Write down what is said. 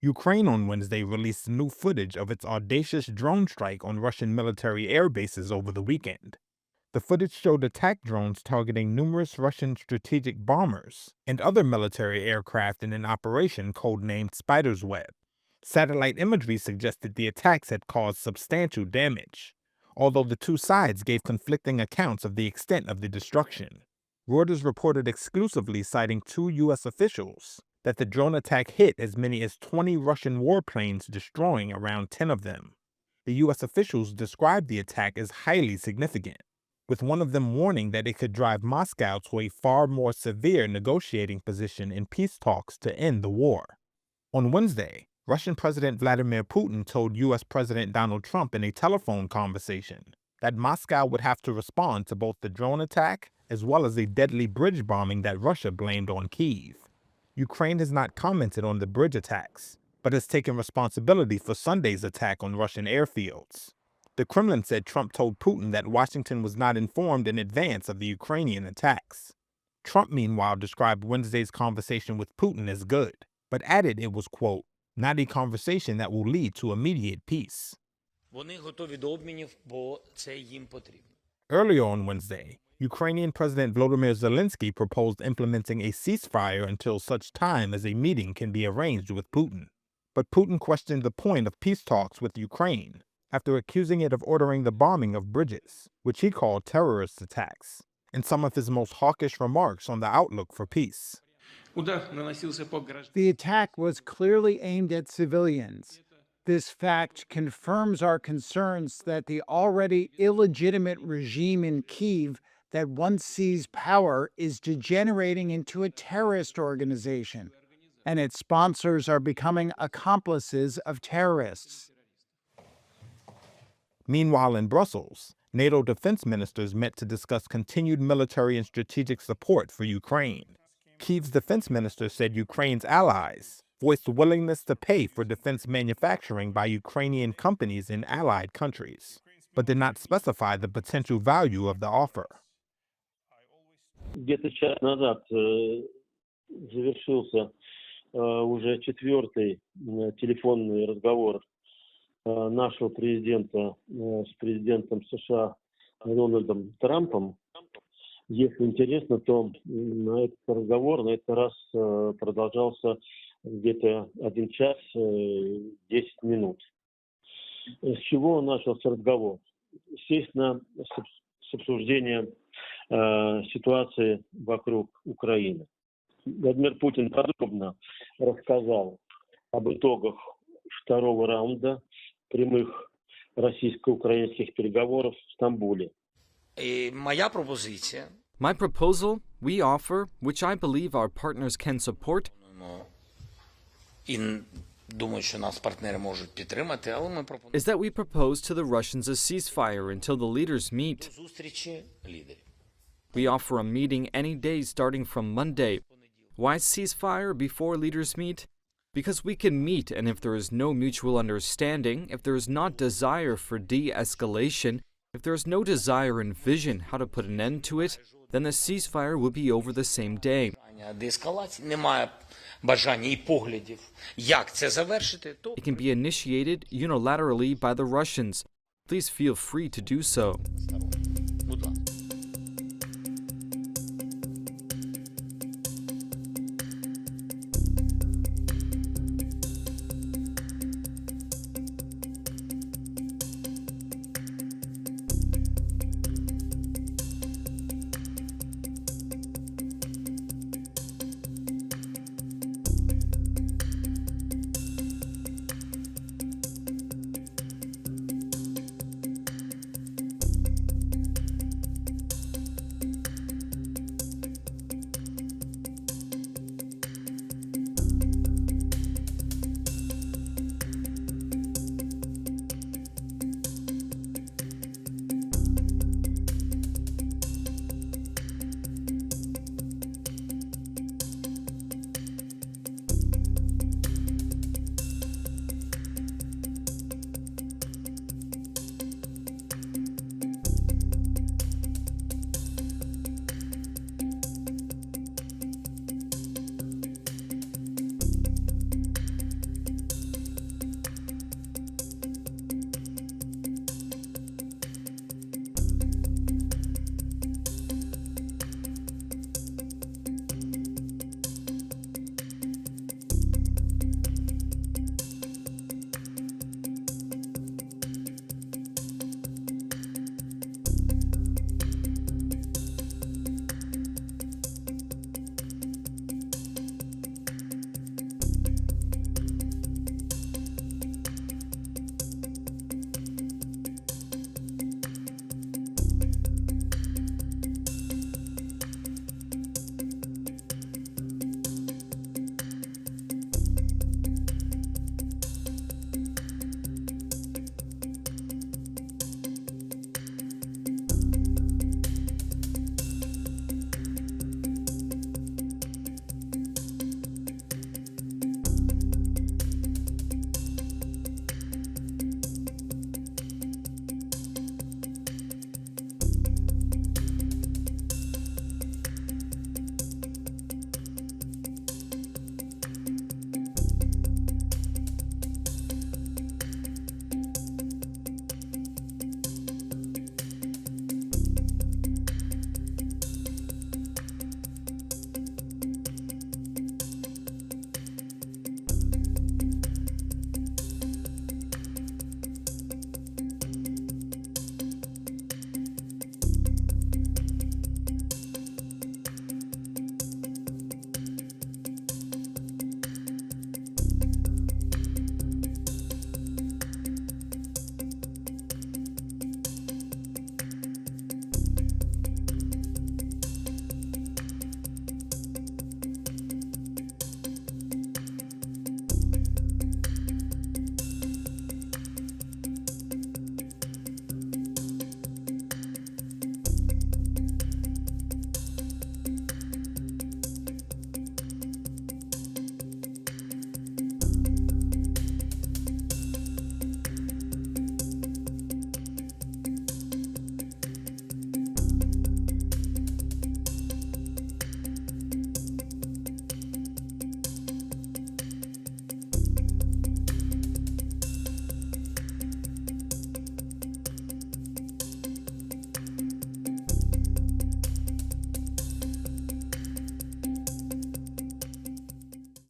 Ukraine on Wednesday released new footage of its audacious drone strike on Russian military air bases over the weekend. The footage showed attack drones targeting numerous Russian strategic bombers and other military aircraft in an operation codenamed Spider's Web. Satellite imagery suggested the attacks had caused substantial damage, although the two sides gave conflicting accounts of the extent of the destruction. Reuters reported exclusively, citing two U.S. officials, that the drone attack hit as many as 20 Russian warplanes, destroying around 10 of them. The U.S. officials described the attack as highly significant, with one of them warning that it could drive Moscow to a far more severe negotiating position in peace talks to end the war. On Wednesday, Russian President Vladimir Putin told U.S. President Donald Trump in a telephone conversation that Moscow would have to respond to both the drone attack as well as a deadly bridge bombing that Russia blamed on Kyiv. Ukraine has not commented on the bridge attacks, but has taken responsibility for Sunday's attack on Russian airfields. The Kremlin said Trump told Putin that Washington was not informed in advance of the Ukrainian attacks. Trump, meanwhile, described Wednesday's conversation with Putin as good, but added it was, quote, not a conversation that will lead to immediate peace. Earlier on Wednesday, Ukrainian President Volodymyr Zelensky proposed implementing a ceasefire until such time as a meeting can be arranged with Putin. But Putin questioned the point of peace talks with Ukraine after accusing it of ordering the bombing of bridges, which he called terrorist attacks, and some of his most hawkish remarks on the outlook for peace. The attack was clearly aimed at civilians. This fact confirms our concerns that the already illegitimate regime in Kyiv that once seized power is degenerating into a terrorist organization, and its sponsors are becoming accomplices of terrorists. Meanwhile, in Brussels, NATO defense ministers met to discuss continued military and strategic support for Ukraine. Kyiv's defense minister said Ukraine's allies voiced willingness to pay for defense manufacturing by Ukrainian companies in allied countries, but did not specify the potential value of the offer. Где-то час назад завершился уже четвертый телефонный разговор нашего президента с президентом США Дональдом Трампом. Если интересно, то этот разговор на этот раз продолжался где-то 1 час 10 минут. С чего начался разговор? Естественно, с обсуждения ситуации вокруг Украины. Владимир Путин подробно рассказал об итогах второго раунда прямых российско-украинских переговоров в Стамбуле. My proposal, we offer, which I believe our partners can support, is that we propose to the Russians a ceasefire until the leaders meet. We offer a meeting any day starting from Monday. Why ceasefire before leaders meet? Because we can meet, and if there is no mutual understanding, if there is not desire for de-escalation, if there is no desire and vision how to put an end to it, then the ceasefire will be over the same day. It can be initiated unilaterally by the Russians. Please feel free to do so.